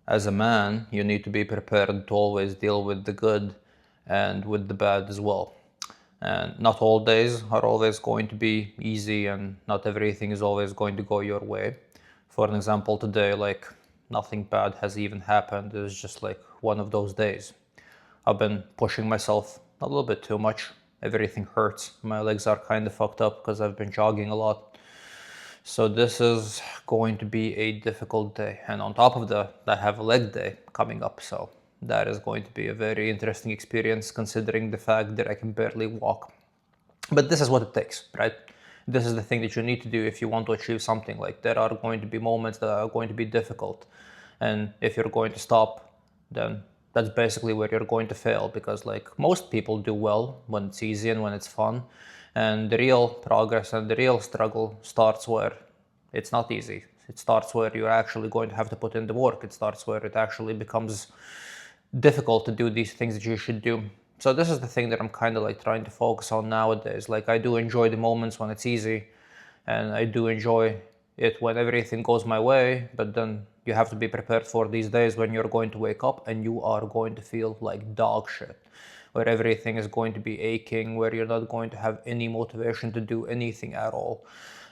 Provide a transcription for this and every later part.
as a man, you need to be prepared to always deal with the good and with the bad as well. And not all days are always going to be easy, and not everything is always going to go your way. For an example, today, like nothing bad has even happened. It's just like one of those days. I've been pushing myself a little bit too much. Everything hurts. My legs are kind of fucked up because I've been jogging a lot. So this is going to be a difficult day. And on top of that, I have a leg day coming up. So that is going to be a very interesting experience considering the fact that I can barely walk. But this is what it takes, right? This is the thing that you need to do if you want to achieve something. Like there are going to be moments that are going to be difficult. And if you're going to stop, then that's basically where you're going to fail, because like most people do well when it's easy and when it's fun. And the real progress and the real struggle starts where it's not easy. It starts where you're actually going to have to put in the work. It starts where it actually becomes difficult to do these things that you should do. So this is the thing that I'm kind of like trying to focus on nowadays. Like I do enjoy the moments when it's easy, and I do enjoy it when everything goes my way, but then you have to be prepared for these days when you're going to wake up and you are going to feel like dog shit, where everything is going to be aching, where you're not going to have any motivation to do anything at all.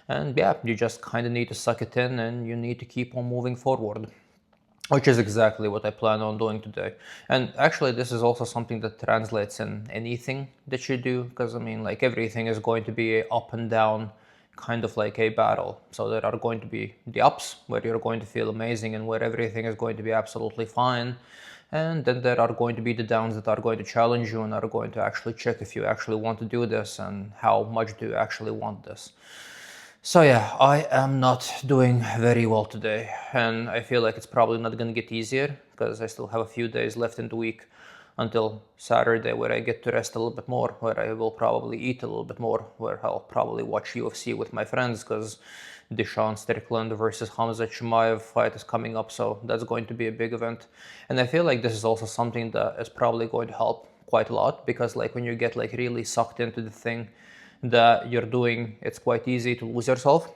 And yeah, you just kind of need to suck it in and you need to keep on moving forward, which is exactly what I plan on doing today. And actually, this is also something that translates in anything that you do, because I mean, like everything is going to be a up and down, kind of like a battle. So there are going to be the ups where you're going to feel amazing and where everything is going to be absolutely fine. And then there are going to be the downs that are going to challenge you and are going to actually check if you actually want to do this and how much do you actually want this. So yeah, I am not doing very well today, and I feel like it's probably not gonna get easier because I still have a few days left in the week until Saturday, where I get to rest a little bit more, where I will probably eat a little bit more, where I'll probably watch UFC with my friends because Deshaun Strickland versus Hamza Chimaev fight is coming up, so that's going to be a big event. And I feel like this is also something that is probably going to help quite a lot, because like when you get like really sucked into the thing that you're doing, it's quite easy to lose yourself,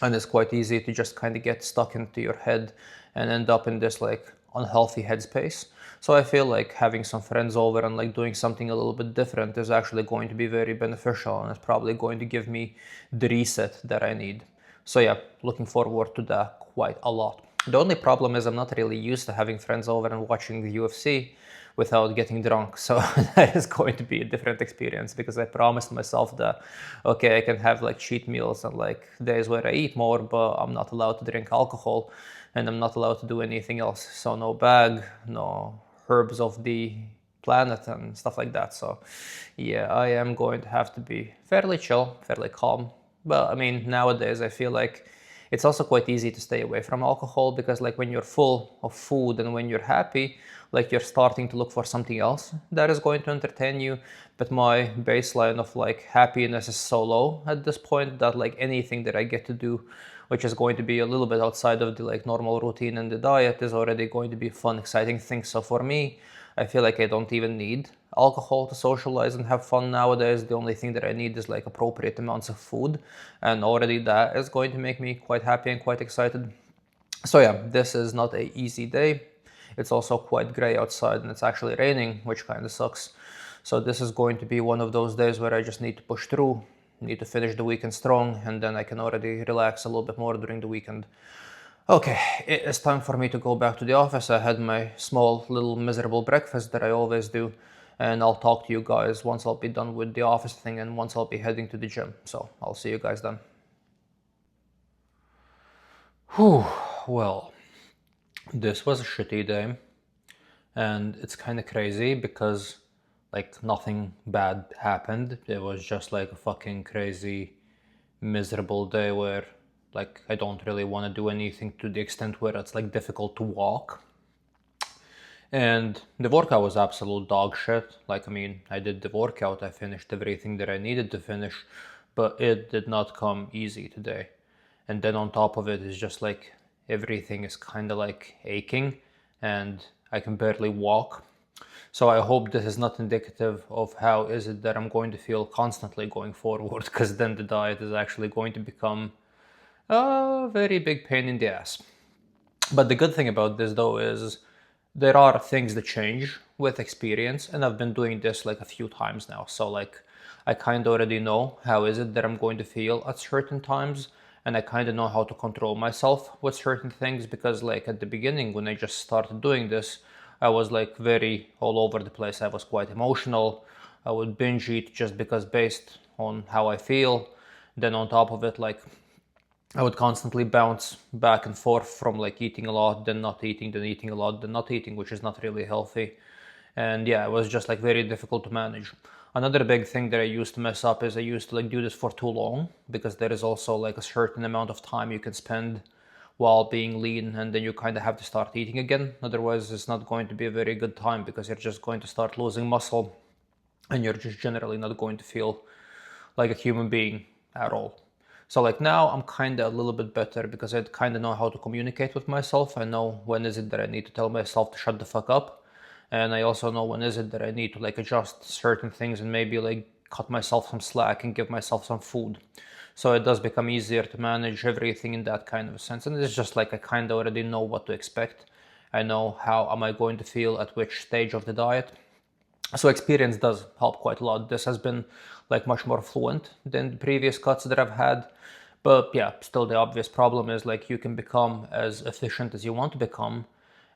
and it's quite easy to just kind of get stuck into your head and end up in this like unhealthy headspace. So I feel like having some friends over and like doing something a little bit different is actually going to be very beneficial, and it's probably going to give me the reset that I need. So yeah, looking forward to that quite a lot. The only problem is I'm not really used to having friends over and watching the UFC without getting drunk. So that is going to be a different experience, because I promised myself that, okay, I can have like cheat meals and like days where I eat more, but I'm not allowed to drink alcohol and I'm not allowed to do anything else. So no bag, no herbs of the planet and stuff like that. So yeah, I am going to have to be fairly chill, fairly calm. But I mean, nowadays I feel like it's also quite easy to stay away from alcohol, because like when you're full of food and when you're happy, like you're starting to look for something else that is going to entertain you. But my baseline of like happiness is so low at this point that like anything that I get to do, which is going to be a little bit outside of the like normal routine and the diet, is already going to be fun, exciting thing. So for me, I feel like I don't even need alcohol to socialize and have fun nowadays. The only thing that I need is like appropriate amounts of food, and already that is going to make me quite happy and quite excited. So yeah, this is not a easy day. It's also quite gray outside and it's actually raining, which kind of sucks. So this is going to be one of those days where I just need to push through, need to finish the weekend strong, and then I can already relax a little bit more during the weekend. Okay, it is time for me to go back to the office. I had my small little miserable breakfast that I always do, and I'll talk to you guys once I'll be done with the office thing and once I'll be heading to the gym. So I'll see you guys then. Whew, well, this was a shitty day, and it's kind of crazy because like nothing bad happened. It was just like a fucking crazy, miserable day where like I don't really want to do anything, to the extent where it's like difficult to walk. And the workout was absolute dog shit. Like, I mean, I did the workout, I finished everything that I needed to finish, but it did not come easy today. And then on top of it is just like everything is kind of like aching and I can barely walk. So I hope this is not indicative of how is it that I'm going to feel constantly going forward, because then the diet is actually going to become a very big pain in the ass. But the good thing about this though is there are things that change with experience, and I've been doing this like a few times now. So like I kind of already know how is it that I'm going to feel at certain times, and I kind of know how to control myself with certain things, because like at the beginning when I just started doing this, I was like very all over the place. I was quite emotional. I would binge eat just because based on how I feel. Then on top of it, like I would constantly bounce back and forth from like eating a lot, then not eating, then eating a lot, then not eating, which is not really healthy. And yeah, it was just like very difficult to manage. Another big thing that I used to mess up is I used to like do this for too long, because there is also like a certain amount of time you can spend while being lean, and then you kind of have to start eating again. Otherwise, it's not going to be a very good time, because you're just going to start losing muscle, and you're just generally not going to feel like a human being at all. So like now I'm kind of a little bit better, because I kind of know how to communicate with myself. I know when is it that I need to tell myself to shut the fuck up, and I also know when is it that I need to like adjust certain things and maybe like cut myself some slack and give myself some food. So it does become easier to manage everything in that kind of a sense, and it's just like I kind of already know what to expect. I know how am I going to feel at which stage of the diet. So experience does help quite a lot. This has been like much more fluent than the previous cuts that I've had. But yeah, still the obvious problem is like you can become as efficient as you want to become,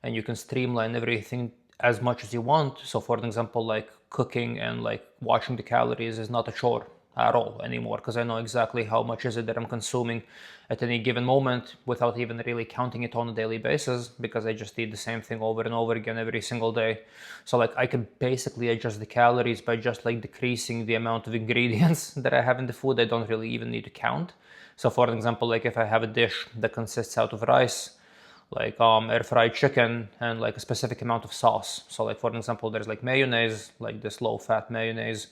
and you can streamline everything as much as you want. So for example, like cooking and like watching the calories is not a chore at all anymore, because I know exactly how much is it that I'm consuming at any given moment without even really counting it on a daily basis, because I just eat the same thing over and over again every single day. So like I could basically adjust the calories by just like decreasing the amount of ingredients that I have in the food. I don't really even need to count. So for example, like if I have a dish that consists out of rice, like air fried chicken, and like a specific amount of sauce. So like for example, there's like mayonnaise, like this low fat mayonnaise.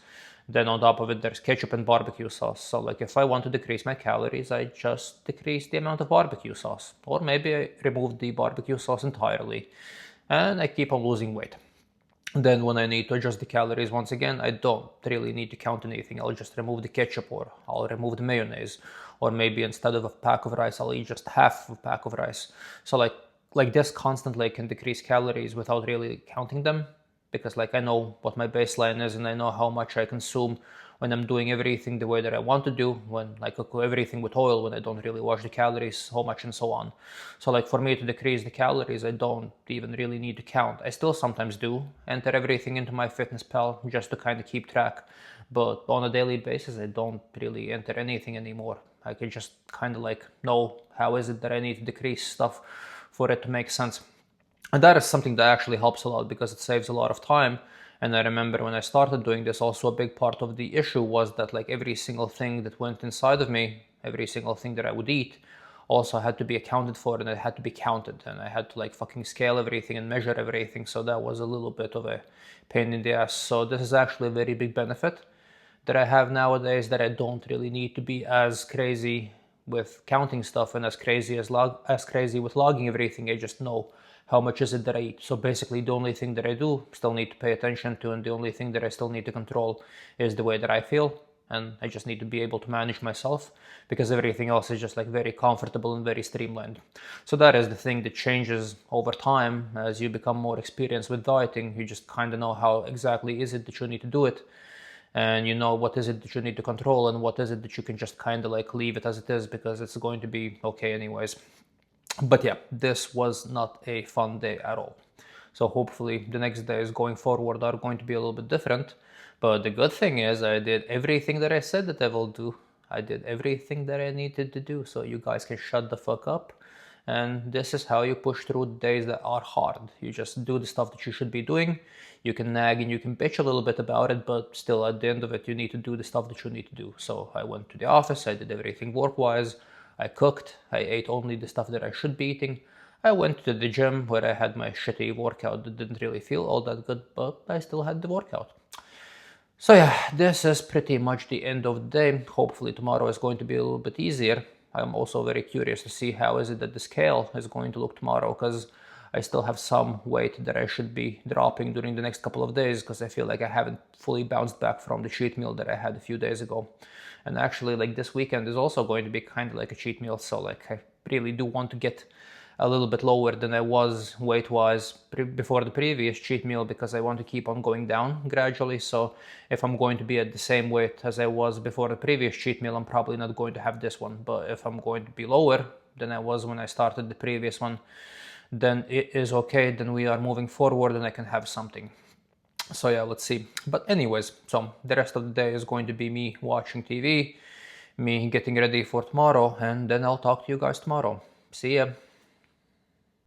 Then on top of it, there's ketchup and barbecue sauce. So like if I want to decrease my calories, I just decrease the amount of barbecue sauce. Or maybe I remove the barbecue sauce entirely and I keep on losing weight. Then when I need to adjust the calories once again, I don't really need to count anything. I'll just remove the ketchup, or I'll remove the mayonnaise, or maybe instead of a pack of rice, I'll eat just half of a pack of rice. So like this constantly can decrease calories without really counting them, because like I know what my baseline is and I know how much I consume when I'm doing everything the way that I want to do, when like I cook everything with oil, when I don't really watch the calories, how much and so on. So like for me to decrease the calories, I don't even really need to count. I still sometimes do enter everything into MyFitnessPal just to kind of keep track, but on a daily basis, I don't really enter anything anymore. I can just kind of like know how is it that I need to decrease stuff for it to make sense. And that is something that actually helps a lot, because it saves a lot of time. And I remember when I started doing this, also a big part of the issue was that like every single thing that went inside of me, every single thing that I would eat, also had to be accounted for, and it had to be counted, and I had to like fucking scale everything and measure everything. So that was a little bit of a pain in the ass. So this is actually a very big benefit that I have nowadays, that I don't really need to be as crazy with counting stuff and as crazy with logging everything. I just know how much is it that I eat. So basically the only thing that I do still need to pay attention to, and the only thing that I still need to control, is the way that I feel. And I just need to be able to manage myself, because everything else is just like very comfortable and very streamlined. So that is the thing that changes over time as you become more experienced with dieting. You just kind of know how exactly is it that you need to do it, and you know what is it that you need to control, and what is it that you can just kind of like leave it as it is, because it's going to be okay anyways. But yeah, this was not a fun day at all. So hopefully the next days going forward are going to be a little bit different. But the good thing is I did everything that I said that I will do. I did everything that I needed to do. So you guys can shut the fuck up. And this is how you push through days that are hard. You just do the stuff that you should be doing. You can nag and you can bitch a little bit about it, but still at the end of it, you need to do the stuff that you need to do. So I went to the office, I did everything work-wise. I cooked, I ate only the stuff that I should be eating. I went to the gym where I had my shitty workout that didn't really feel all that good, but I still had the workout. So yeah, this is pretty much the end of the day. Hopefully tomorrow is going to be a little bit easier. I'm also very curious to see how is it that the scale is going to look tomorrow, because I still have some weight that I should be dropping during the next couple of days, because I feel like I haven't fully bounced back from the cheat meal that I had a few days ago. And actually like this weekend is also going to be kind of like a cheat meal, so like I really do want to get a little bit lower than I was weight-wise before the previous cheat meal, because I want to keep on going down gradually. So if I'm going to be at the same weight as I was before the previous cheat meal, I'm probably not going to have this one. But if I'm going to be lower than I was when I started the previous one, then it is okay. Then we are moving forward and I can have something. So yeah, let's see. But anyways, so the rest of the day is going to be me watching TV, me getting ready for tomorrow, and then I'll talk to you guys tomorrow. See ya.